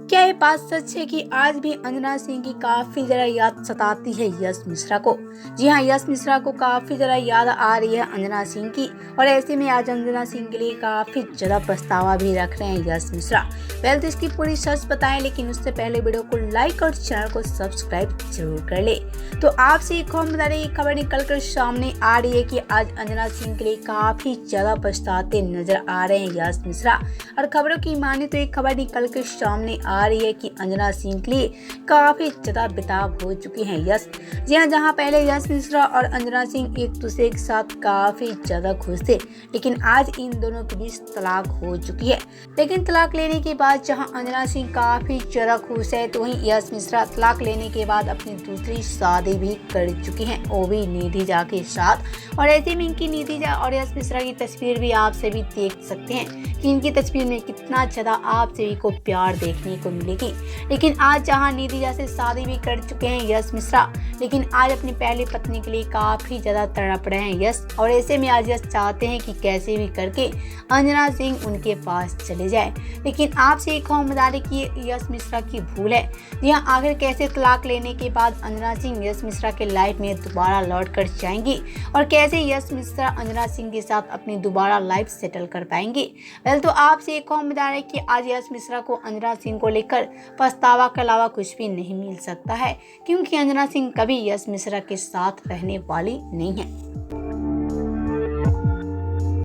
क्या ये बात सच है कि आज भी अंजना सिंह की काफी जरा याद सताती है यश मिश्रा को? जी हाँ, यश मिश्रा को काफी जरा याद आ रही है अंजना सिंह की। और ऐसे में आज अंजना सिंह के लिए काफी ज्यादा पछतावा भी रख रहे हैं यश मिश्रा। पहले तो इसकी पूरी सच बताएं, लेकिन उससे पहले वीडियो को लाइक और चैनल को सब्सक्राइब जरूर कर ले। तो आपसे एक और बता रही खबर निकल कर सामने आ रही है कि आज अंजना सिंह के लिए काफी ज्यादा पछताते नजर आ रहे हैं यश मिश्रा। और खबरों की माने तो एक खबर निकल कर सामने आ रही है कि अंजना सिंह के लिए काफी ज्यादा बेताब हो चुके हैं यश। जी हाँ, जहाँ पहले यश मिश्रा और अंजना सिंह एक दूसरे के साथ काफी ज्यादा खुश थे, लेकिन आज इन दोनों के बीच तलाक हो चुकी है। लेकिन तलाक लेने के बाद जहाँ अंजना सिंह काफी ज्यादा खुश है, तो वहीं यश मिश्रा तलाक लेने के बाद अपनी दूसरी शादी भी कर चुकी हैं, वो भी निधि झा के साथ। और ऐसे में इनकी निधि झा और यश मिश्रा की तस्वीर भी आप सभी देख सकते हैं कि इनकी तस्वीर में कितना ज्यादा आप सभी को प्यार देखने को मिलेगी। लेकिन आज जहां निधि झा से शादी भी कर चुके हैं यश मिश्रा, लेकिन आज अपनी पहली पत्नी के लिए काफी ज्यादा तड़प रहे हैं यश। और ऐसे में आज यश चाहते हैं कि कैसे भी करके अंजना सिंह उनके पास चले जाए। लेकिन आपसे एक और बता दें कि यश मिश्रा की भूल है। जी हाँ, आखिर कैसे तलाक लेने के बाद अंजना सिंह यश मिश्रा के लाइफ में दोबारा लौट कर जाएंगी और कैसे यश मिश्रा अंजना सिंह के साथ अपनी दोबारा लाइफ सेटल कर पाएंगे। तो आपसे एक और बता रहे कि आज यश मिश्रा को अंजना सिंह को लेकर पछतावा के अलावा कुछ भी नहीं मिल सकता है, क्योंकि अंजना सिंह कभी यश मिश्रा के साथ रहने वाली नहीं है।